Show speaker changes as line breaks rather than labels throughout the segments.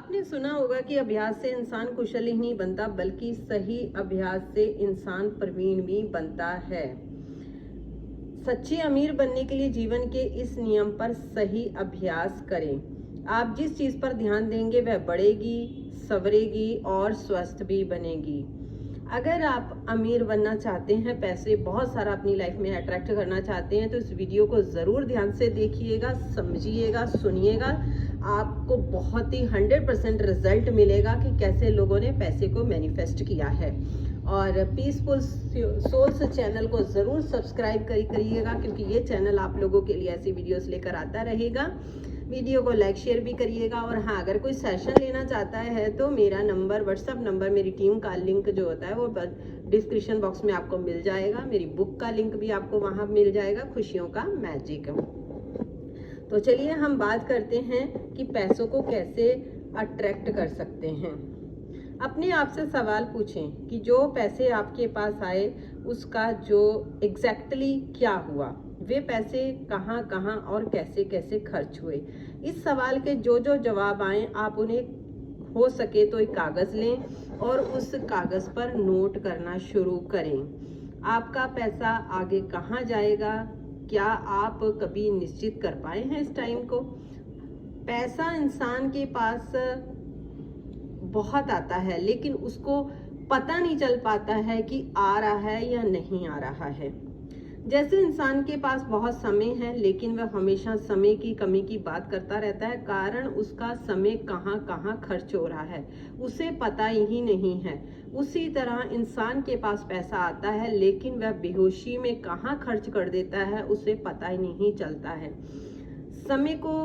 आपने सुना होगा कि अभ्यास से इंसान कुशल ही नहीं बनता बल्कि सही अभ्यास से इंसान प्रवीण भी बनता है। सच्चे अमीर बनने के लिए जीवन के इस नियम पर सही अभ्यास करें। आप जिस चीज पर ध्यान देंगे वह बढ़ेगी, संवरेगी और स्वस्थ भी बनेगी। अगर आप अमीर बनना चाहते हैं, पैसे बहुत सारा अपनी लाइफ में अट्रैक्ट करना चाहते हैं, तो इस वीडियो को ज़रूर ध्यान से देखिएगा, समझिएगा, सुनिएगा। आपको बहुत ही 100% रिजल्ट मिलेगा कि कैसे लोगों ने पैसे को मैनिफेस्ट किया है। और पीसफुल सोल्स चैनल को ज़रूर सब्सक्राइब करिएगा, क्योंकि ये चैनल आप लोगों के लिए ऐसी वीडियोस लेकर आता रहेगा। वीडियो को लाइक शेयर भी करिएगा। और हाँ, अगर कोई सेशन लेना चाहता है तो मेरा नंबर, व्हाट्सअप नंबर, मेरी टीम का लिंक जो होता है वो डिस्क्रिप्शन बॉक्स में आपको मिल जाएगा। मेरी बुक का लिंक भी आपको वहाँ मिल जाएगा, खुशियों का मैजिक। तो चलिए हम बात करते हैं कि पैसों को कैसे अट्रैक्ट कर सकते हैं। अपने आप से सवाल पूछें कि जो पैसे आपके पास आए उसका जो एग्जैक्टली क्या हुआ, वे पैसे कहाँ कहाँ और कैसे कैसे खर्च हुए। इस सवाल के जो जो जवाब आए आप उन्हें हो सके तो एक कागज़ लें और उस कागज़ पर नोट करना शुरू करें। आपका पैसा आगे कहाँ जाएगा, क्या आप कभी निश्चित कर पाए हैं इस टाइम को? पैसा इंसान के पास बहुत आता है, लेकिन उसको पता नहीं चल पाता है कि आ रहा है या नहीं आ रहा है। जैसे इंसान के पास बहुत समय है, लेकिन वह हमेशा समय की कमी की बात करता रहता है, कारण उसका समय कहाँ कहाँ खर्च हो रहा है उसे पता ही नहीं है। उसी तरह इंसान के पास पैसा आता है, लेकिन वह बेहोशी में कहाँ खर्च कर देता है उसे पता ही नहीं चलता है। समय को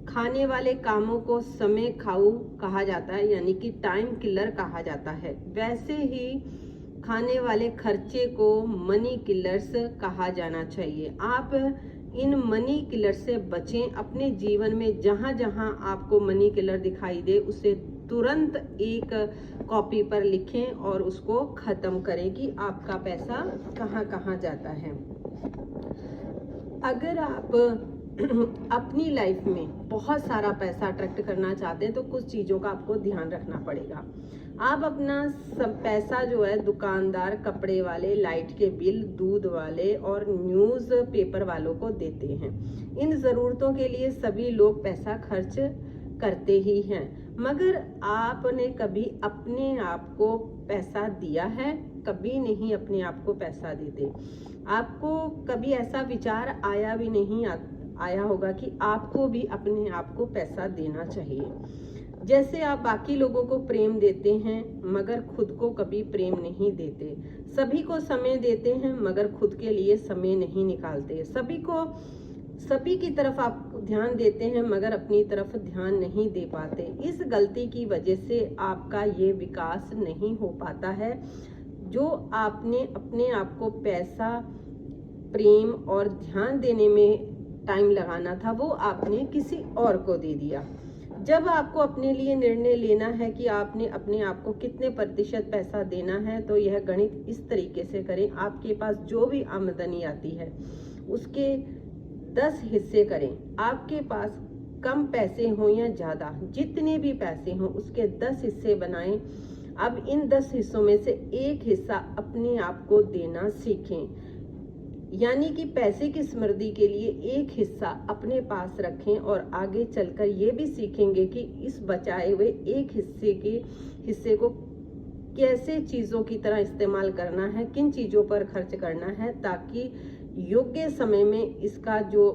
खाने वाले कामों को समय खाऊ कहा जाता है, यानी कि टाइम किलर कहा जाता है। वैसे ही खाने वाले खर्चे को मनी किलर्स कहा जाना चाहिए। आप इन मनी किलर से बचें। अपने जीवन में जहाँ जहाँ आपको मनी किलर दिखाई दे उसे तुरंत एक कॉपी पर लिखें और उसको ख़त्म करें कि आपका पैसा कहाँ कहाँ जाता है। अगर आप अपनी लाइफ में बहुत सारा पैसा अट्रैक्ट करना चाहते हैं तो कुछ चीज़ों का आपको ध्यान रखना पड़ेगा। आप अपना सब पैसा जो है दुकानदार, कपड़े वाले, लाइट के बिल, दूध वाले और न्यूज़ पेपर वालों को देते हैं। इन ज़रूरतों के लिए सभी लोग पैसा खर्च करते ही हैं, मगर आपने कभी अपने आप को पैसा दिया है? कभी नहीं अपने आप को पैसा देते। आपको कभी ऐसा विचार आया भी नहीं आया होगा कि आपको भी अपने आप को पैसा देना चाहिए। जैसे आप बाकी लोगों को प्रेम देते हैं मगर खुद को कभी प्रेम नहीं देते। सभी को समय देते हैं मगर खुद के लिए समय नहीं निकालते। सभी की तरफ आप ध्यान देते हैं मगर अपनी तरफ ध्यान नहीं दे पाते। इस गलती की वजह से आपका ये विकास नहीं हो पाता है। जो आपने अपने आप को पैसा, प्रेम और ध्यान देने में टाइम लगाना था वो आपने किसी और को दे दिया। जब आपको अपने लिए निर्णय लेना है कि आपने अपने आप को कितने प्रतिशत पैसा देना है, तो यह गणित इस तरीके से करें। आपके पास जो भी आमदनी आती है उसके 10 हिस्से करें। आपके पास कम पैसे हों या ज़्यादा, जितने भी पैसे हों उसके 10 हिस्से बनाएं। अब इन 10 हिस्सों में से एक हिस्सा अपने आप को देना सीखें, यानी कि पैसे की समृद्धि के लिए एक हिस्सा अपने पास रखें। और आगे चलकर ये भी सीखेंगे कि इस बचाए हुए एक हिस्से को कैसे चीज़ों की तरह इस्तेमाल करना है, किन चीज़ों पर खर्च करना है, ताकि योग्य समय में इसका जो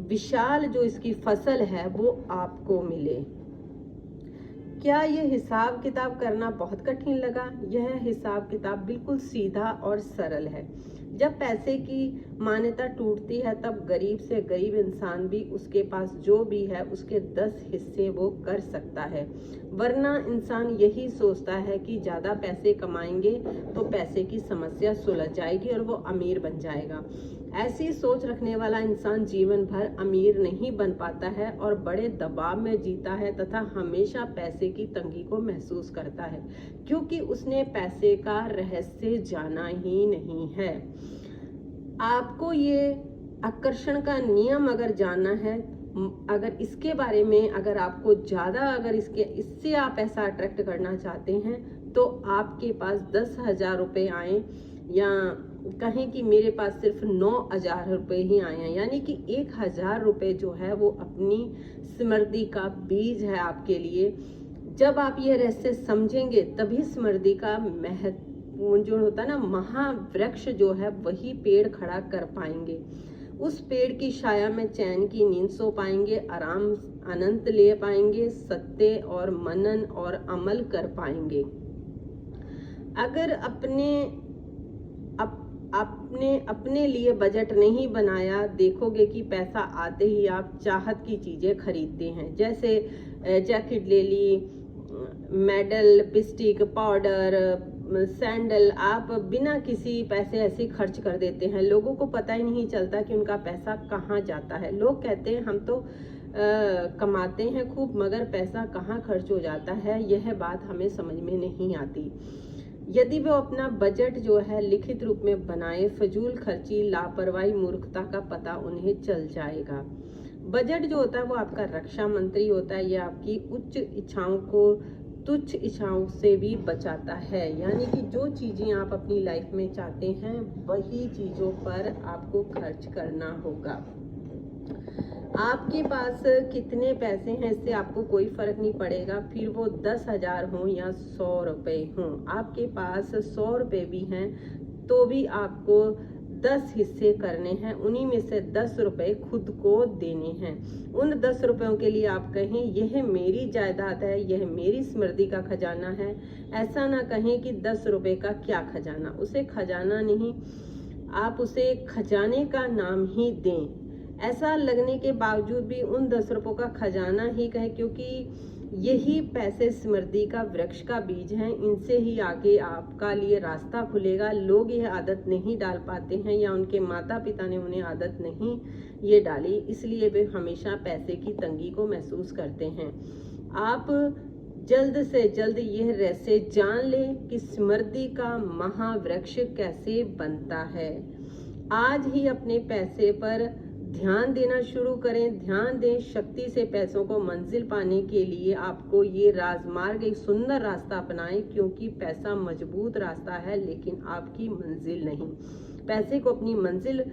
विशाल जो इसकी फसल है वो आपको मिले। क्या यह हिसाब किताब करना बहुत कठिन लगा? यह हिसाब किताब बिल्कुल सीधा और सरल है। जब पैसे की मान्यता टूटती है तब गरीब से गरीब इंसान भी उसके पास जो भी है उसके 10 हिस्से वो कर सकता है। वरना इंसान यही सोचता है कि ज़्यादा पैसे कमाएंगे तो पैसे की समस्या सुलझ जाएगी और वो अमीर बन जाएगा। ऐसी सोच रखने वाला इंसान जीवन भर अमीर नहीं बन पाता है और बड़े दबाव में जीता है तथा हमेशा पैसे की तंगी को महसूस करता है, क्योंकि उसने पैसे का रहस्य जाना ही नहीं है। आपको ये आकर्षण का नियम अगर जानना है, अगर इसके बारे में अगर आपको ज़्यादा अगर इससे आप पैसा अट्रैक्ट करना चाहते हैं तो आपके पास 10,000 रुपये आए या कहें कि मेरे पास सिर्फ 9,000 रुपये ही आए हैं, यानी कि 1,000 रुपये जो है वो अपनी समृद्धि का बीज है आपके लिए। जब आप ये रहस्य समझेंगे तभी समृद्धि का महत्व जो होता है ना, महावृक्ष जो है वही पेड़ खड़ा कर पाएंगे। उस पेड़ की छाया में चैन की नींद सो पाएंगे, आराम अनंत ले पाएंगे, सत्य और मनन और अमल कर पाएंगे। अगर आपने अपने लिए बजट नहीं बनाया, देखोगे कि पैसा आते ही आप चाहत की चीज़ें खरीदते हैं। जैसे जैकेट ले ली, मेडल, लिपस्टिक, पाउडर, सैंडल, आप बिना किसी पैसे ऐसे खर्च कर देते हैं। लोगों को पता ही नहीं चलता कि उनका पैसा कहाँ जाता है। लोग कहते हैं हम तो कमाते हैं खूब, मगर पैसा कहाँ खर्च हो जाता है, यह बात हमें समझ में नहीं आती। यदि वो अपना बजट जो है लिखित रूप में बनाए, फजूल खर्ची, लापरवाही, मूर्खता का पता उन्हें चल जाएगा। बजट जो होता है वो आपका रक्षा मंत्री होता है। यह आपकी उच्च इच्छाओं को तुच्छ इच्छाओं से भी बचाता है, यानी कि जो चीज़ें आप अपनी लाइफ में चाहते हैं वही चीज़ों पर आपको खर्च करना होगा। आपके पास कितने पैसे हैं इससे आपको कोई फर्क नहीं पड़ेगा, फिर वो 10,000 हों या 100 रुपये हों। आपके पास 100 रुपये भी हैं तो भी आपको 10 हिस्से करने हैं, उन्हीं में से 10 रुपये खुद को देने हैं। उन 10 रुपयों के लिए आप कहें यह मेरी जायदाद है, यह मेरी समृद्धि का खजाना है। ऐसा ना कहें कि 10 रुपये का क्या खजाना, उसे खजाना नहीं, आप उसे खजाने का नाम ही दें। ऐसा लगने के बावजूद भी उन 10 रुपयों का खजाना ही कहें, क्योंकि यही पैसे समृद्धि का वृक्ष का बीज हैं। इनसे ही आगे आपका लिए रास्ता खुलेगा। लोग यह आदत नहीं डाल पाते हैं या उनके माता पिता ने उन्हें आदत नहीं ये डाली, इसलिए वे हमेशा पैसे की तंगी को महसूस करते हैं। आप जल्द से जल्द यह रहस्य जान लें कि समृद्धि का महावृक्ष कैसे बनता है। आज ही अपने पैसे पर ध्यान देना शुरू करें, ध्यान दें। शक्ति से पैसों को मंजिल पाने के लिए आपको ये राजमार्ग, एक सुंदर रास्ता अपनाएं, क्योंकि पैसा मजबूत रास्ता है लेकिन आपकी मंजिल नहीं। पैसे को अपनी मंजिल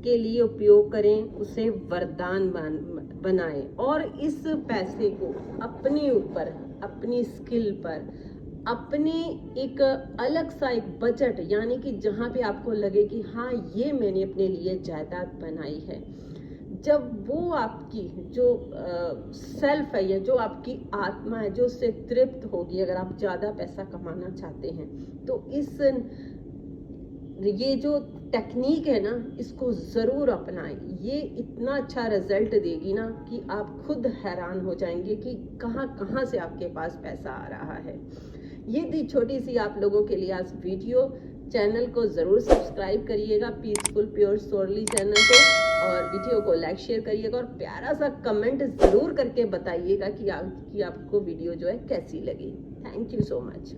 के लिए उपयोग करें, उसे वरदान बनाएं और इस पैसे को अपने ऊपर, अपनी स्किल पर, अपने एक अलग सा एक बजट, यानी कि जहाँ पे आपको लगे कि हाँ ये मैंने अपने लिए जायदाद बनाई है, जब वो आपकी जो सेल्फ है या जो आपकी आत्मा है जो उससे तृप्त होगी, अगर आप ज़्यादा पैसा कमाना चाहते हैं तो ये जो टेक्निक है ना, इसको ज़रूर अपनाएं। ये इतना अच्छा रिजल्ट देगी ना कि आप खुद हैरान हो जाएंगे कि कहाँ कहाँ से आपके पास पैसा आ रहा है। ये थी छोटी सी आप लोगों के लिए आज वीडियो। चैनल को ज़रूर सब्सक्राइब करिएगा, पीसफुल प्योर सोरली चैनल को, और वीडियो को लाइक शेयर करिएगा और प्यारा सा कमेंट ज़रूर करके बताइएगा कि आपको वीडियो जो है कैसी लगी। Thank you so much.